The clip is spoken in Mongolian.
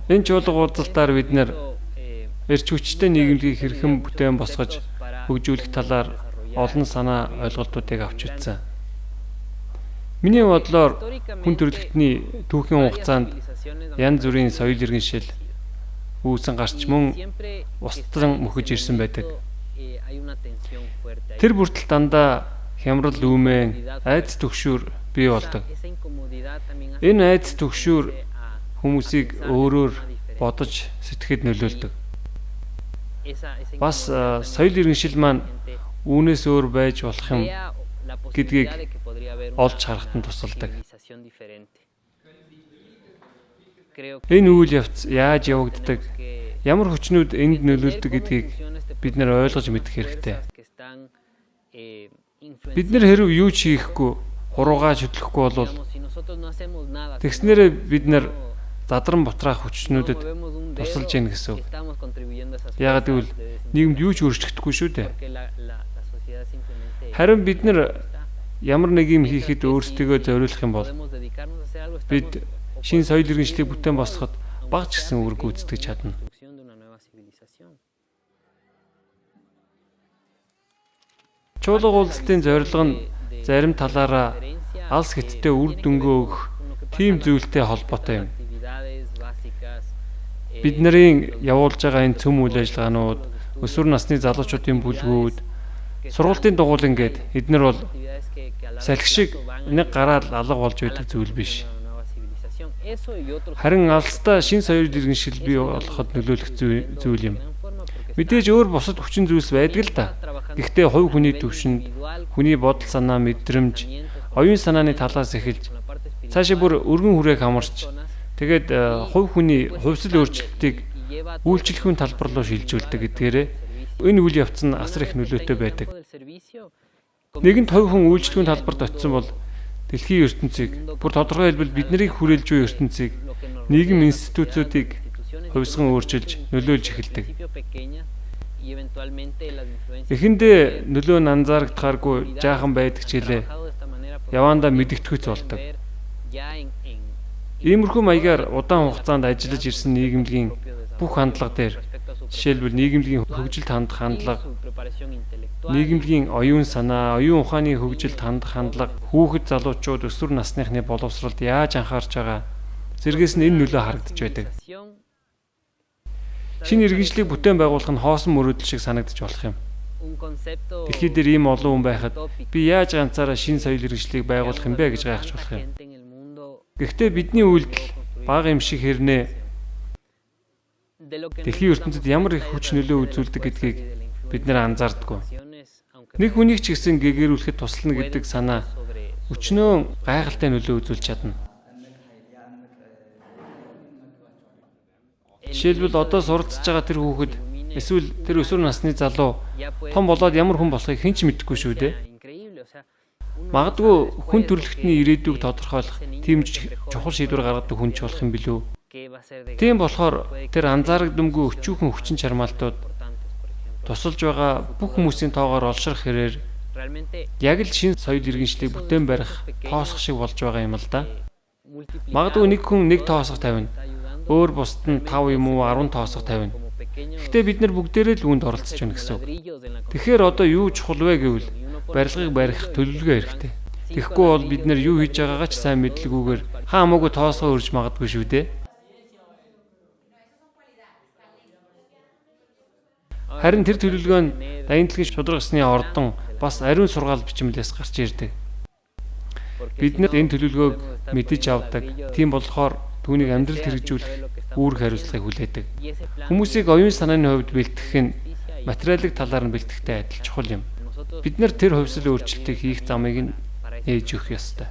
Энэ чуулга уулзалтаар бид нэр эрч хүчтэй нийгэмлэгийг хэрхэн бүтээн босгож хөгжүүлэх талаар олон санаа ойлголтуудыг авч үзсэн. Миний бодлоор хүн төрөлхтний түүхийн хугацаанд янз бүрийн соёл иргэншил үүсэн гарч мөн устдан мөхөж ирсэн байдаг. Тэр бүртэл дандаа хямрал үүмэн айдас түгшүүр бий болдог. Энэ айдас түгшүүр хүмүүсийг өөрөөр бодож сэтгэхэд нөлөөлдөг. Бас соёл иргэншил маань үүнээс өөр байж болох юм гэдгийг олж харахад нь тусалдаг. Энэ үйл явц яаж явагддаг, ямар хүчнүүд энд нөлөөлдөг гэдгийг бид нэр ойлгож мэдэх хэрэгтэй. Бид нэр хэрв юу ч хийхгүй, хуруугаа хөдлөхгүй бол тэгснээрээ бид нэр задран бутраах хүчнүүдэд тусалж яах гэсэн үг. Яагаад гэвэл нийгэмд юу ч өөрчлөгдөхгүй шүү дээ. Харин бид нар ямар нэг юм хийхэд өөрсдөө зориулах юм бол бид шинэ соёл иргэншлийг бүтээн босгоход бага ч гэсэн үүрэг гүйцэтгэж чадна. Чуулга уулзалтын зорилго нь зарим талаараа алс хэттэй үр дүнгөө өгөх тийм зүйлтэй холбоотой юм. Бид нарын явуулж байгаа энэ цөм үйл ажиллагаанууд, өсвөр насны залуучуудын бүлгүүд, сургуулийн дугуйлан гээд эднэр бол салхи шиг нэг гараад алга болж байдаг зүйл биш. Харин алстаа шин соёл иргэншил бий болоход нөлөөлөх зүйл юм. Мэдээж өөр бусад хүчин зүйлс байдаг л да. Гэхдээ хувь хүний төвшөнд, хүний бодол санаа, мэдрэмж, оюун санааны талаас эхэлж цаашаа бүр өргөн хүрээг хамарч тэгээд хувь хүний хувьсэл өөрчлөлтийг үйлчлэхүйн талбар руу шилжүүлдэг гэдгээрээ энэ үйл явц нь асар их нөлөөтэй байдаг. Нэгэнт хувь хүн үйлчлэхүйн талбарт очисон бол дэлхийн ертөнцийг, бүр тодорхой хэлбэл бид нарыг хүрээлж буй ертөнцийг, нийгэм институтуудыг хувьсган өөрчилж нөлөөлж эхэлдэг. Эхэндээ нөлөө нь анзаарагдахааргүй жаахан байдаг ч гэлээ явандаа мэдэгдэхүйц болдог. Иймэрхүү маягаар удаан хугацаанд ажиллаж ирсэн нийгэмлэгийн бүх хандлага дээр жишээлбэл нийгэмлэгийн хөгжилд хандах хандлага, нийгэмлэгийн оюун санаа, оюун ухааны хөгжилд хандах хандлага, хүүхэд залуучууд өсвөр насныхны боловсролд яаж анхаарч байгаа зэргээс нь энэ нөлөө харагдаж байдаг. Шинэ иргэншлийг бүтээн байгуулах нь хоосон мөрөөдөл шиг санагдаж болох юм. Дэлхийд дээр ийм олон хүн байхад би яаж ганцаараа шинэ соёл иргэншлийг байгуулах юм бэ гэж гайхаж болох юм. Гэхдээ бидний үйлдэл бага юм шиг хэрнээ дэлхийн ертөнцид ямар их хүч нөлөө үзүүлдэг гэдгийг бид нэр анзаардаггүй. Нэг хүнийг ч гэсэн гэгэрүүлэхэд туслана гэдэг санаа өчнөө гайхалтай нөлөө үзүүлж чадна. Жишээлбэл одоо суралцж байгаа тэр хүүхэд эсвэл тэр өсвөр насны залуу том болоод ямар хүн болохыг хэн ч мэдэхгүй шүү дээ. Магадгүй хүн төрөлхтний ирээдүйг тодорхойлох тийм чухал шийдвэр гаргадаг хүн ч болох юм билүү. Тийм болохоор тэр анзаарагдамгүй өчүүхэн хүчин чармаалтууд тусалж байгаа бүх хүмүүсийн тоогоор олшрох хэрээр яг л шин соёл иргэншлийг бүтээн барих тоосох шиг болж байгаа юм л да. Магадгүй нэг хүн нэг тоосох тавина. Өөр бусд нь 5 юм уу 10 тоосох тавина. Гэхдээ бид нар бүгдээрээ л үүнд оролцож байна гэсэн үг. Тэгэхээр одоо юу чухал вэ гэвэл барилгыг барих төлөвлөгөө хэрэгтэй. Тэгэхгүй бол бид нар юу хийж байгаагаа ч сайн мэдлэггүйгээр хаамаагүй тоосгоо өрж магадгүй шүү дээ. Харин тэр төлөвлөгөө нь Дайнтлагийн шударга ёсны ордон бас ариун сургаал бичмэлээс гарч ирдэг. Бид нар энэ төлөвлөгөөг мэдэж авдаг. Тийм болохоор түүнийг амьдралд хэрэгжүүлэх үүрэг хариуцлагыг хүлээдэг. Хүмүүсийг оюун санааны хувьд бэлтгэх нь материалын талаар нь бэлтгэхтэй адил чухал юм. Бид нар тэр хувьсэл өөрчлөлтийг хийх замыг нь ээж өгөх ёстой.